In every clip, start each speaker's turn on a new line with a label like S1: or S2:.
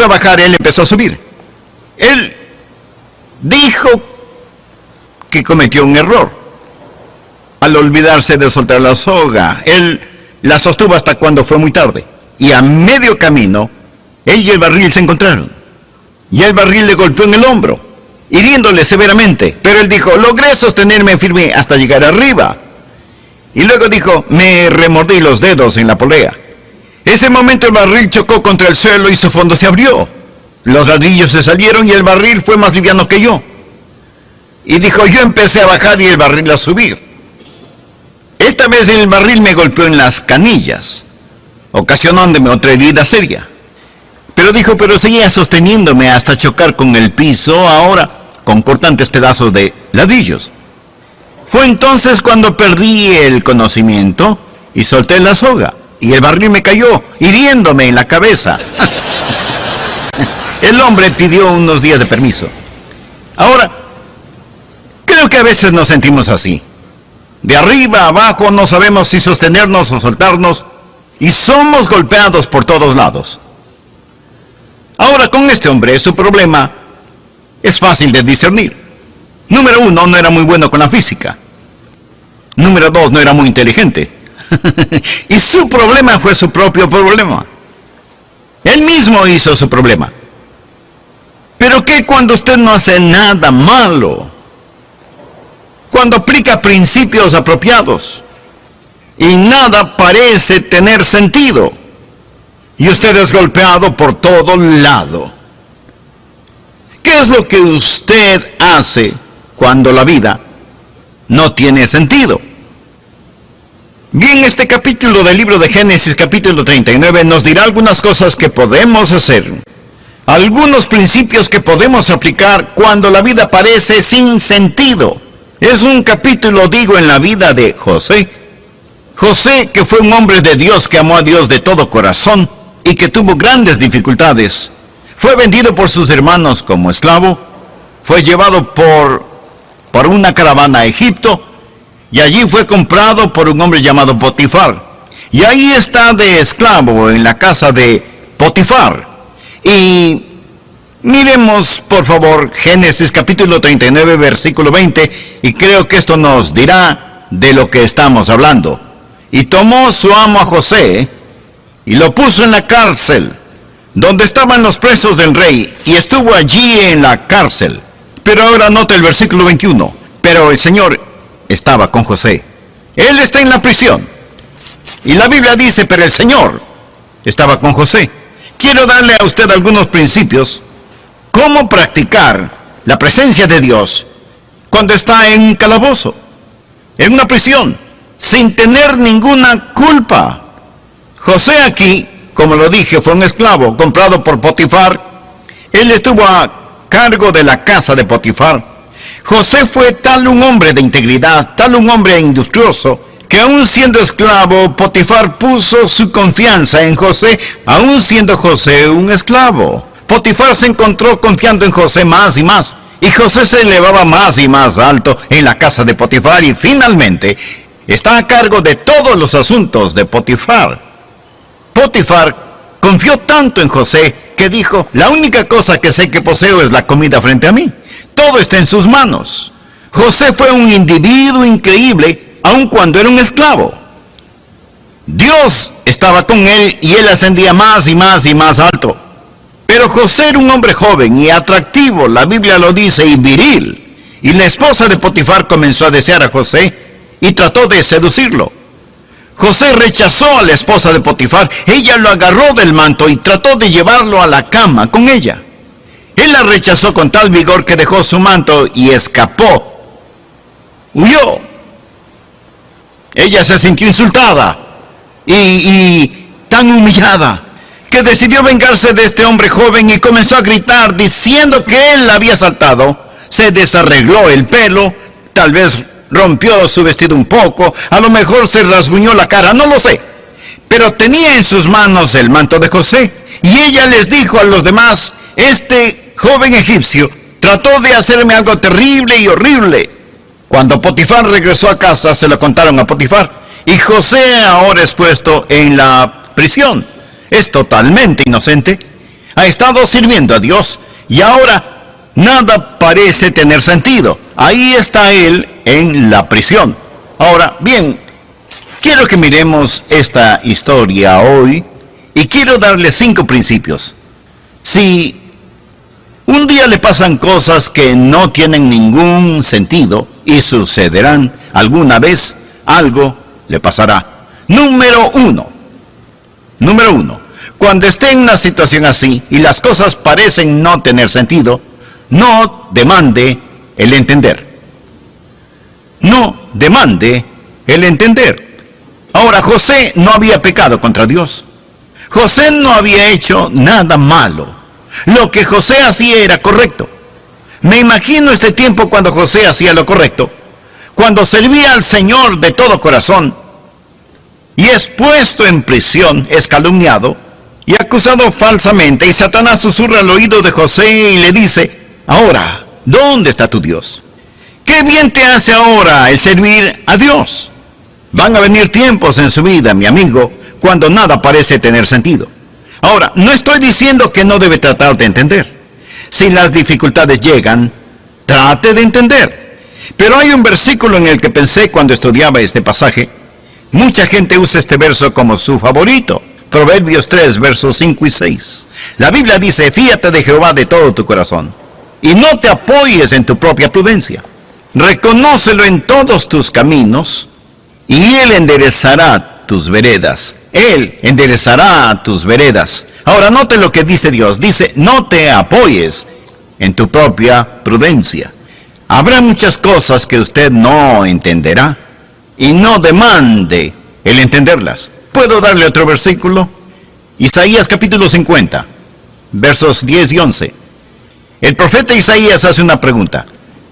S1: a bajar, él empezó a subir. Él dijo que cometió un error al olvidarse de soltar la soga. Él la sostuvo hasta cuando fue muy tarde. Y a medio camino, él y el barril se encontraron. Y el barril le golpeó en el hombro, hiriéndole severamente. Pero él dijo, logré sostenerme firme hasta llegar arriba. Y luego dijo, me remordí los dedos en la polea. Ese momento el barril chocó contra el suelo y su fondo se abrió. Los ladrillos se salieron y el barril fue más liviano que yo. Y dijo, yo empecé a bajar y el barril a subir. Esta vez el barril me golpeó en las canillas, ocasionándome otra herida seria. Pero dijo, pero seguía sosteniéndome hasta chocar con el piso, ahora con cortantes pedazos de ladrillos. Fue entonces cuando perdí el conocimiento y solté la soga. Y el barril me cayó, hiriéndome en la cabeza. El hombre pidió unos días de permiso. Ahora, creo que a veces nos sentimos así. De arriba a abajo no sabemos si sostenernos o soltarnos y somos golpeados por todos lados. Ahora, con este hombre, su problema es fácil de discernir. Número 1, no era muy bueno con la física. Número 2, no era muy inteligente. Y su problema fue su propio problema. Él mismo hizo su problema. Pero ¿qué cuando usted no hace nada malo? Cuando aplica principios apropiados y nada parece tener sentido y usted es golpeado por todo lado. ¿Qué es lo que usted hace cuando la vida no tiene sentido? Bien, este capítulo del libro de Génesis, capítulo 39, nos dirá algunas cosas que podemos hacer, algunos principios que podemos aplicar cuando la vida parece sin sentido. Es un capítulo, digo, en la vida de José. José, que fue un hombre de Dios, que amó a Dios de todo corazón y que tuvo grandes dificultades. Fue vendido por sus hermanos como esclavo, fue llevado por una caravana a Egipto, y allí fue comprado por un hombre llamado Potifar. Y ahí está de esclavo en la casa de Potifar. Y miremos, por favor, Génesis capítulo 39, versículo 20, y creo que esto nos dirá de lo que estamos hablando. Y tomó su amo a José, y lo puso en la cárcel, donde estaban los presos del rey, y estuvo allí en la cárcel. Pero ahora note el versículo 21. Pero el Señor estaba con José. Él está en la prisión. Y la Biblia dice, pero el Señor estaba con José. Quiero darle a usted algunos principios, cómo practicar la presencia de Dios cuando está en un calabozo, en una prisión, sin tener ninguna culpa. José aquí, como lo dije, fue un esclavo comprado por Potifar. Él estuvo a cargo de la casa de Potifar. José fue tal un hombre de integridad, tal un hombre industrioso, que aún siendo esclavo, Potifar puso su confianza en José, aún siendo José un esclavo. Potifar se encontró confiando en José más y más, y José se elevaba más y más alto en la casa de Potifar, y finalmente está a cargo de todos los asuntos de Potifar. Potifar confió tanto en José que dijo, la única cosa que sé que poseo es la comida frente a mí. Todo está en sus manos. José fue un individuo increíble, aun cuando era un esclavo. Dios estaba con él y él ascendía más y más y más alto. Pero José era un hombre joven y atractivo, la Biblia lo dice, y viril. Y la esposa de Potifar comenzó a desear a José y trató de seducirlo. José rechazó a la esposa de Potifar. Ella lo agarró del manto y trató de llevarlo a la cama con ella. Él la rechazó con tal vigor que dejó su manto y escapó. Huyó. Ella se sintió insultada y tan humillada que decidió vengarse de este hombre joven y comenzó a gritar diciendo que él la había asaltado. Se desarregló el pelo, tal vez rompió su vestido un poco, a lo mejor se rasguñó la cara, no lo sé. Pero tenía en sus manos el manto de José. Y ella les dijo a los demás, este joven egipcio trató de hacerme algo terrible y horrible. Cuando Potifar regresó a casa, se lo contaron a Potifar. Y José ahora es puesto en la prisión. Es totalmente inocente. Ha estado sirviendo a Dios y ahora nada parece tener sentido. Ahí está él en la prisión. Ahora, bien, quiero que miremos esta historia hoy y quiero darle 5 principios. Si un día le pasan cosas que no tienen ningún sentido y sucederán alguna vez, algo le pasará. Número uno, cuando esté en una situación así y las cosas parecen no tener sentido, no demande el entender. No demande el entender. Ahora, José no había pecado contra Dios. José no había hecho nada malo. Lo que José hacía era correcto. Me imagino este tiempo cuando José hacía lo correcto, cuando servía al Señor de todo corazón, y es puesto en prisión, es calumniado y acusado falsamente, y Satanás susurra al oído de José y le dice: ahora, ¿dónde está tu Dios? ¿Qué bien te hace ahora el servir a Dios? Van a venir tiempos en su vida, mi amigo, cuando nada parece tener sentido. Ahora, no estoy diciendo que no debe tratar de entender. Si las dificultades llegan, trate de entender. Pero hay un versículo en el que pensé cuando estudiaba este pasaje. Mucha gente usa este verso como su favorito. Proverbios 3, versos 5 y 6. La Biblia dice: fíate de Jehová de todo tu corazón, y no te apoyes en tu propia prudencia. Reconócelo en todos tus caminos, y Él enderezará tus veredas. Él enderezará tus veredas. Ahora note lo que dice Dios. Dice: no te apoyes en tu propia prudencia. Habrá muchas cosas que usted no entenderá, y no demande el entenderlas. ¿Puedo darle otro versículo? Isaías capítulo 50, versos 10 y 11. El profeta Isaías hace una pregunta,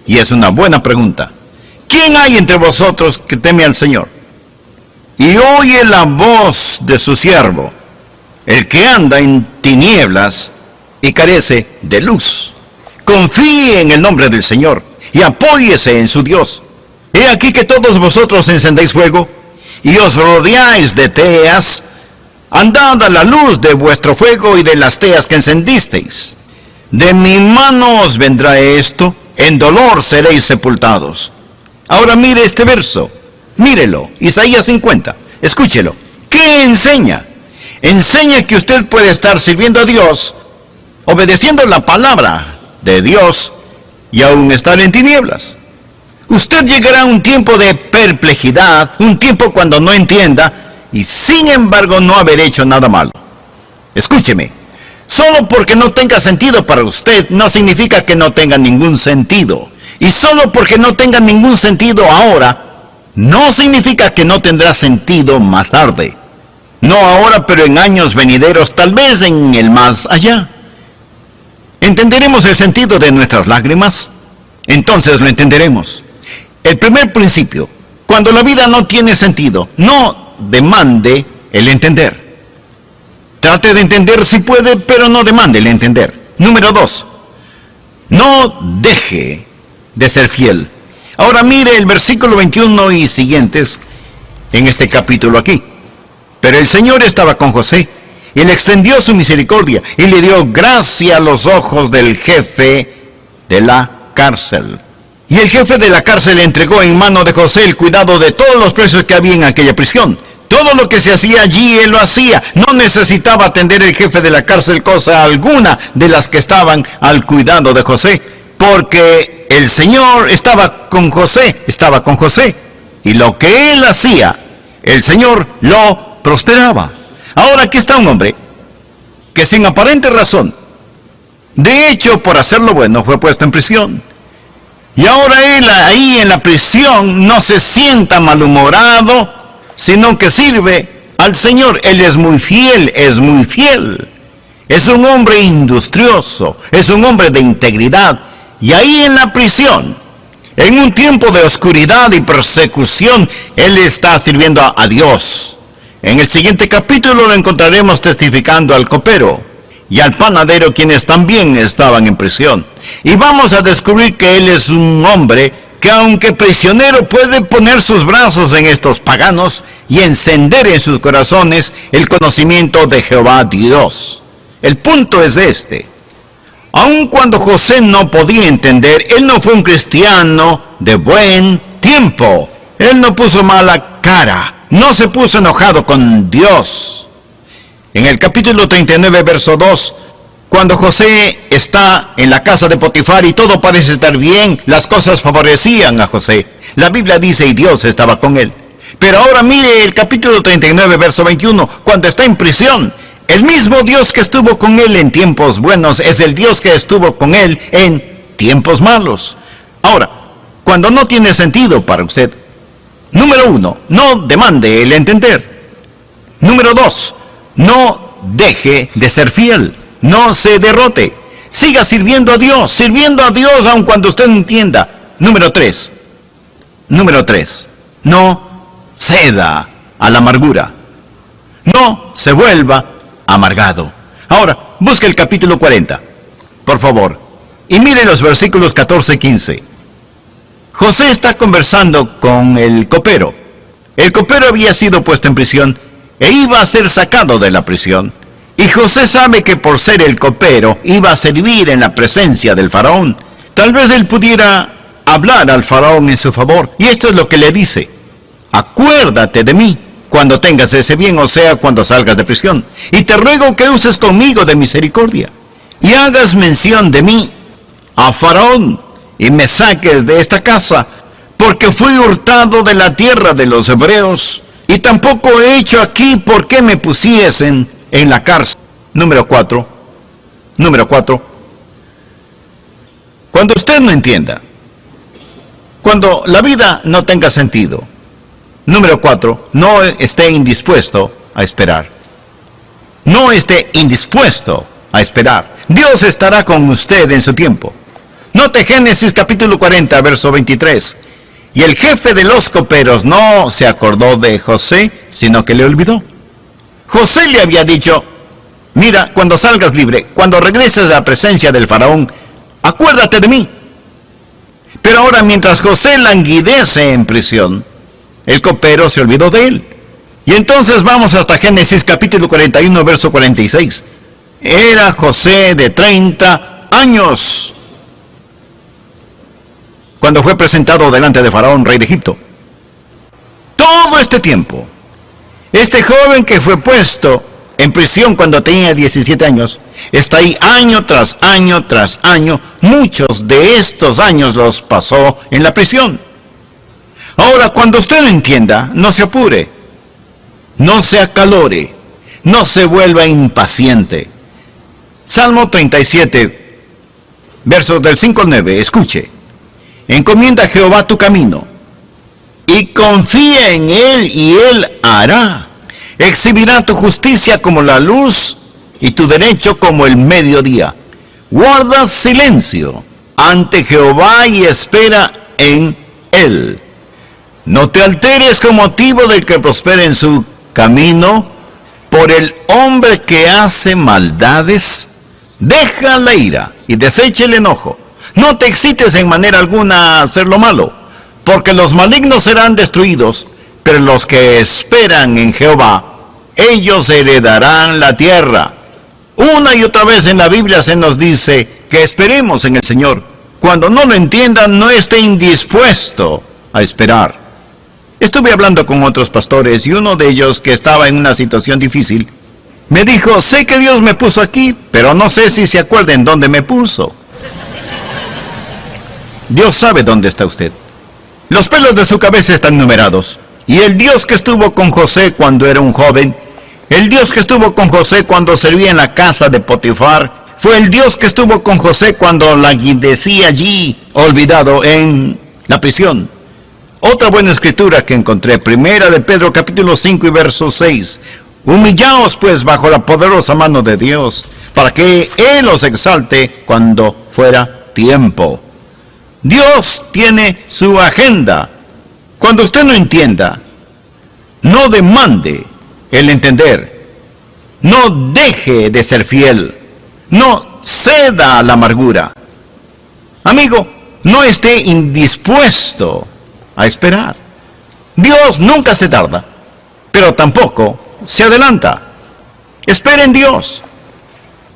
S1: y es una buena pregunta. ¿Quién hay entre vosotros que teme al Señor y oye la voz de su siervo, el que anda en tinieblas y carece de luz? Confíe en el nombre del Señor y apóyese en su Dios. He aquí que todos vosotros encendéis fuego y os rodeáis de teas. Andad a la luz de vuestro fuego y de las teas que encendisteis. De mi mano os vendrá esto, en dolor seréis sepultados. Ahora mire este verso, mírelo, Isaías 50, escúchelo. ¿Qué enseña? Enseña que usted puede estar sirviendo a Dios, obedeciendo la palabra de Dios y aún estar en tinieblas. Usted llegará a un tiempo de perplejidad, un tiempo cuando no entienda, y sin embargo no haber hecho nada malo. Escúcheme, solo porque no tenga sentido para usted, no significa que no tenga ningún sentido. Y solo porque no tenga ningún sentido ahora, no significa que no tendrá sentido más tarde. No ahora, pero en años venideros, tal vez en el más allá. ¿Entenderemos el sentido de nuestras lágrimas? Entonces lo entenderemos. El primer principio: cuando la vida no tiene sentido, no demande el entender. Trate de entender si puede, pero no demande el entender. Número 2, no deje de ser fiel. Ahora mire el versículo 21 y siguientes en este capítulo aquí. Pero el Señor estaba con José, y le extendió su misericordia, y le dio gracia a los ojos del jefe de la cárcel. Y el jefe de la cárcel le entregó en mano de José el cuidado de todos los presos que había en aquella prisión. Todo lo que se hacía allí, él lo hacía. No necesitaba atender el jefe de la cárcel cosa alguna de las que estaban al cuidado de José, porque el Señor estaba con José. Y lo que él hacía, el Señor lo prosperaba. Ahora aquí está un hombre que sin aparente razón, de hecho por hacer lo bueno, fue puesto en prisión. Y ahora él ahí en la prisión no se sienta malhumorado, sino que sirve al Señor. Él es muy fiel, es un hombre industrioso, es un hombre de integridad. Y ahí en la prisión, en un tiempo de oscuridad y persecución, él está sirviendo a Dios. En el siguiente capítulo lo encontraremos testificando al copero y al panadero, quienes también estaban en prisión. Y vamos a descubrir que él es un hombre que, aunque prisionero, puede poner sus brazos en estos paganos y encender en sus corazones el conocimiento de Jehová Dios. El punto es este. Aun cuando José no podía entender, él no fue un cristiano de buen tiempo. Él no puso mala cara, no se puso enojado con Dios. En el capítulo 39, verso 2, cuando José está en la casa de Potifar y todo parece estar bien, las cosas favorecían a José. La Biblia dice, y Dios estaba con él. Pero ahora mire el capítulo 39, verso 21, cuando está en prisión. El mismo Dios que estuvo con él en tiempos buenos es el Dios que estuvo con él en tiempos malos. Ahora, cuando no tiene sentido para usted, número 1, no demande el entender. Número 2, no deje de ser fiel, no se derrote. Siga sirviendo a Dios aun cuando usted no entienda. Número 3, no ceda a la amargura. No se vuelva amargado. Ahora, busque el capítulo 40, por favor, y mire los versículos 14 y 15. José está conversando con el copero. El copero había sido puesto en prisión e iba a ser sacado de la prisión. Y José sabe que por ser el copero iba a servir en la presencia del faraón. Tal vez él pudiera hablar al faraón en su favor. Y esto es lo que le dice: acuérdate de mí cuando tengas ese bien, o sea, cuando salgas de prisión. Y te ruego que uses conmigo de misericordia y hagas mención de mí a faraón y me saques de esta casa, porque fui hurtado de la tierra de los hebreos y tampoco he hecho aquí por qué me pusiesen en la cárcel. Número 4. Cuando usted no entienda, cuando la vida no tenga sentido. Número 4, no esté indispuesto a esperar. No esté indispuesto a esperar. Dios estará con usted en su tiempo. Note Génesis capítulo 40, verso 23. Y el jefe de los coperos no se acordó de José, sino que le olvidó. José le había dicho: mira, cuando salgas libre, cuando regreses a la presencia del faraón, acuérdate de mí. Pero ahora, mientras José languidece en prisión, el copero se olvidó de él. Y entonces vamos hasta Génesis capítulo 41, verso 46. Era José de 30 años cuando fue presentado delante de Faraón, rey de Egipto. Todo este tiempo, este joven que fue puesto en prisión cuando tenía 17 años, está ahí año tras año tras año. Muchos de estos años los pasó en la prisión. Ahora, cuando usted lo entienda, no se apure, no se acalore, no se vuelva impaciente. Salmo 37, versos del 5 al 9, escuche. Encomienda a Jehová tu camino, y confía en él, y él hará. Exhibirá tu justicia como la luz, y tu derecho como el mediodía. Guarda silencio ante Jehová, y espera en él. No te alteres con motivo del que prospere en su camino, por el hombre que hace maldades. Deja la ira y desecha el enojo. No te excites en manera alguna a hacer lo malo, porque los malignos serán destruidos, pero los que esperan en Jehová, ellos heredarán la tierra. Una y otra vez en la Biblia se nos dice que esperemos en el Señor. Cuando no lo entiendan, no esté indispuesto a esperar. Estuve hablando con otros pastores y uno de ellos, que estaba en una situación difícil, me dijo: sé que Dios me puso aquí, pero no sé si se acuerdan dónde me puso. Dios sabe dónde está usted. Los pelos de su cabeza están numerados. Y el Dios que estuvo con José cuando era un joven, el Dios que estuvo con José cuando servía en la casa de Potifar, fue el Dios que estuvo con José cuando languidecía allí, olvidado en la prisión. Otra buena escritura que encontré, primera de Pedro capítulo 5 y verso 6. Humillaos pues bajo la poderosa mano de Dios, para que Él os exalte cuando fuera tiempo. Dios tiene su agenda. Cuando usted no entienda, no demande el entender. No deje de ser fiel. No ceda a la amargura. Amigo, no esté indispuesto a esperar. Dios nunca se tarda, pero tampoco se adelanta. Espere en Dios.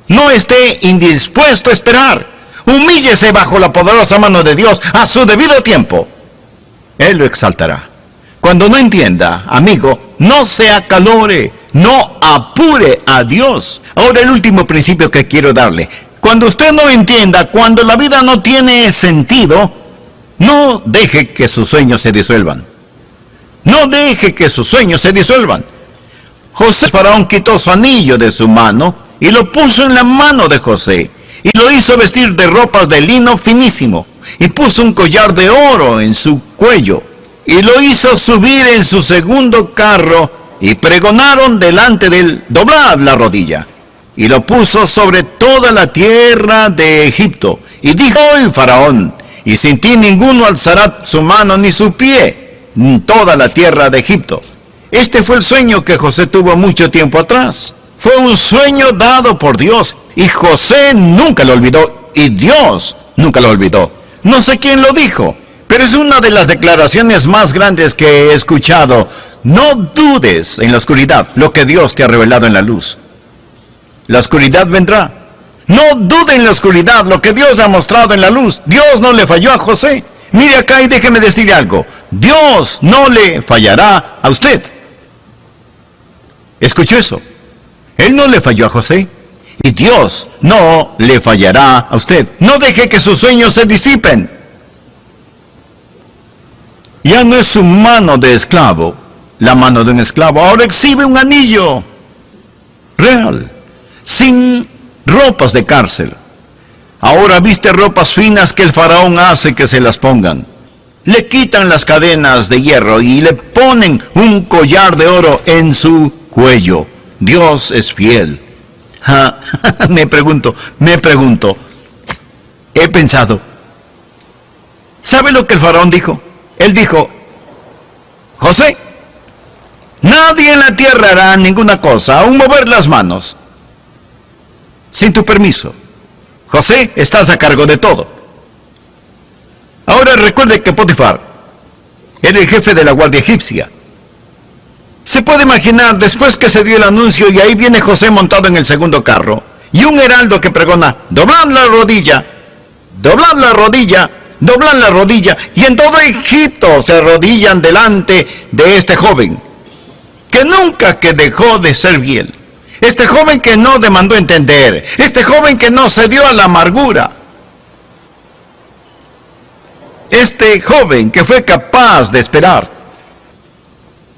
S1: No esté indispuesto a esperar. Humíllese bajo la poderosa mano de Dios a su debido tiempo. Él lo exaltará. Cuando no entienda, amigo, no se acalore, no apure a Dios. Ahora el último principio que quiero darle. Cuando usted no entienda, cuando la vida no tiene sentido, no deje que sus sueños se disuelvan. No deje que sus sueños se disuelvan. José Faraón quitó su anillo de su mano y lo puso en la mano de José. Y lo hizo vestir de ropas de lino finísimo. Y puso un collar de oro en su cuello. Y lo hizo subir en su segundo carro. Y pregonaron delante de él: doblad la rodilla. Y lo puso sobre toda la tierra de Egipto. Y dijo el Faraón: y sin ti ninguno alzará su mano ni su pie en toda la tierra de Egipto. Este fue el sueño que José tuvo mucho tiempo atrás. Fue un sueño dado por Dios. Y José nunca lo olvidó. Y Dios nunca lo olvidó. No sé quién lo dijo, pero es una de las declaraciones más grandes que he escuchado. No dudes en la oscuridad lo que Dios te ha revelado en la luz. La oscuridad vendrá. No dude en la oscuridad lo que Dios le ha mostrado en la luz. Dios no le falló a José. Mire acá y déjeme decirle algo. Dios no le fallará a usted. ¿Escuchó eso? Él no le falló a José. Y Dios no le fallará a usted. No deje que sus sueños se disipen. Ya no es su mano de esclavo, la mano de un esclavo. Ahora exhibe un anillo real, sin ropas de cárcel. Ahora viste ropas finas que el faraón hace que se las pongan. Le quitan las cadenas de hierro y le ponen un collar de oro en su cuello. Dios es fiel. Me pregunto, he pensado, ¿sabe lo que el faraón dijo? Él dijo: José, nadie en la tierra hará ninguna cosa, aun mover las manos, sin tu permiso. José, estás a cargo de todo. Ahora recuerde que Potifar era el jefe de la guardia egipcia. Se puede imaginar, después que se dio el anuncio, y ahí viene José montado en el segundo carro, y un heraldo que pregona: doblad la rodilla, doblad la rodilla, doblan la rodilla, y en todo Egipto se arrodillan delante de este joven, que nunca que dejó de ser fiel. Este joven que no demandó entender, este joven que no cedió a la amargura, este joven que fue capaz de esperar.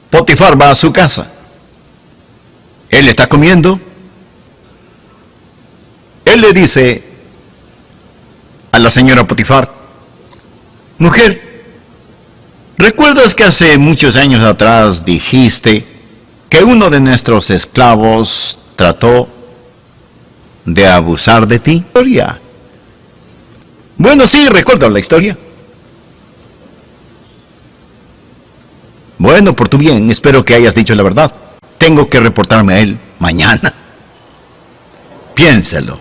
S1: Potifar va a su casa. Él está comiendo. Él le dice a la señora Potifar: mujer, ¿recuerdas que hace muchos años atrás dijiste que uno de nuestros esclavos trató de abusar de ti? Bueno, sí, recuerdo la historia. Bueno, por tu bien, espero que hayas dicho la verdad. Tengo que reportarme a él mañana. Piénselo.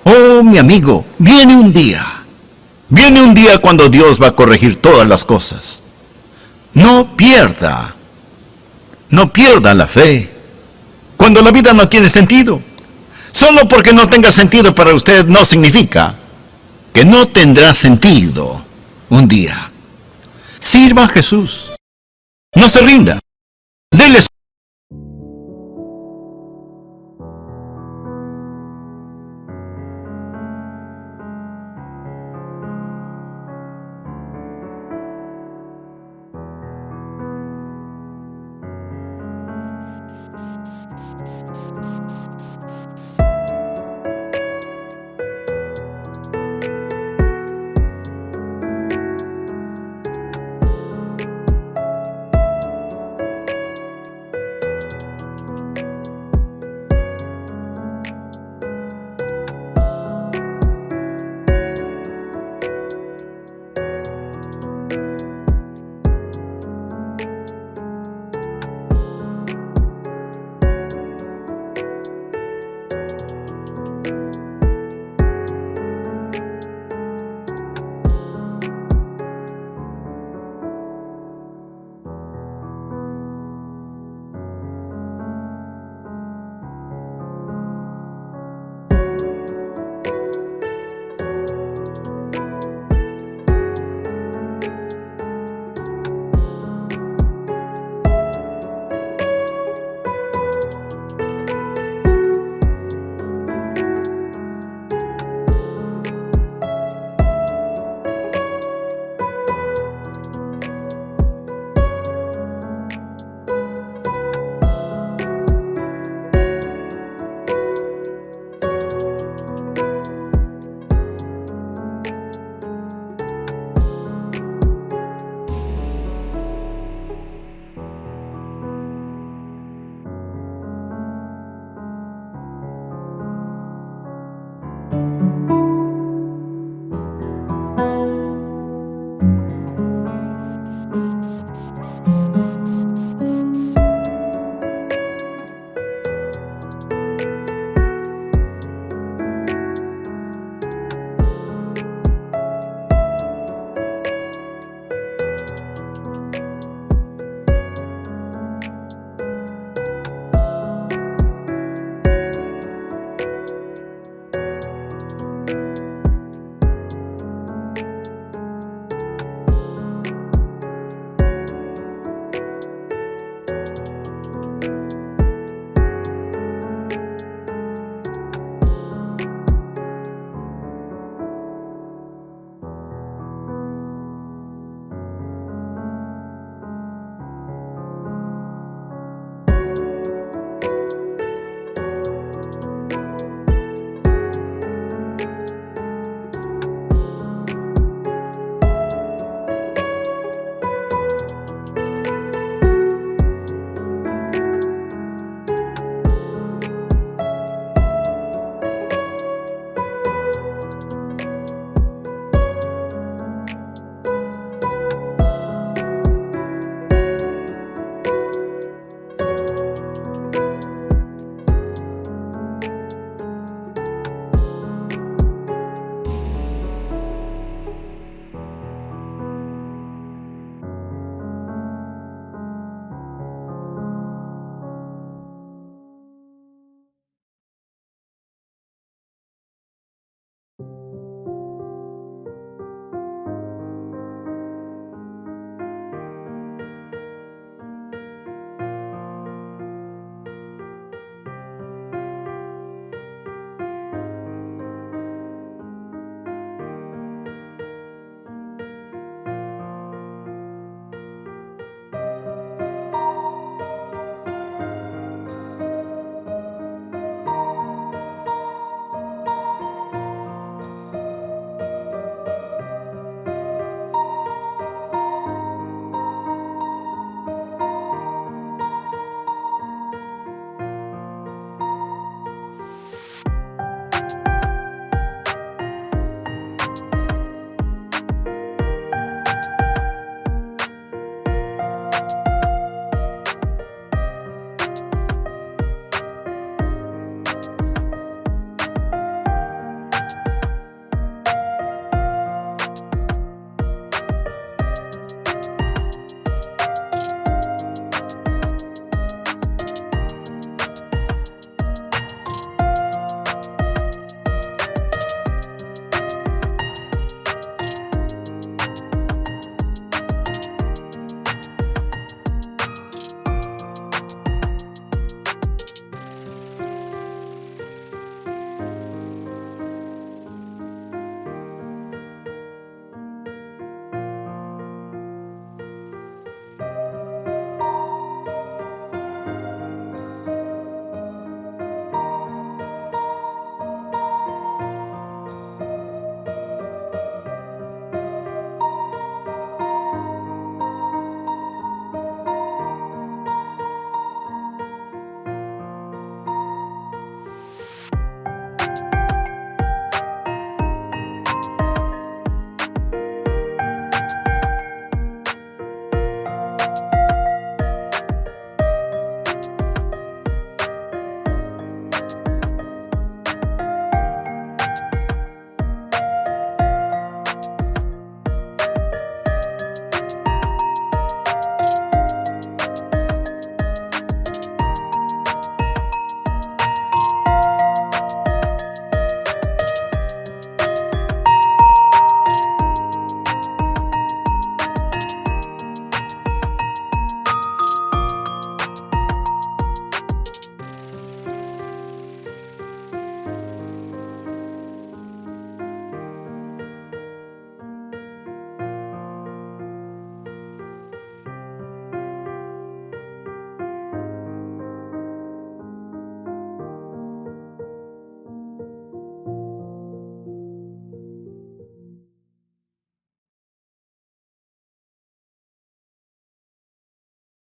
S1: Oh, mi amigo, viene un día cuando Dios va a corregir todas las cosas. No pierda la fe cuando la vida no tiene sentido. Solo porque no tenga sentido para usted no significa que no tendrá sentido un día. Sirva a Jesús. No se rinda. Dele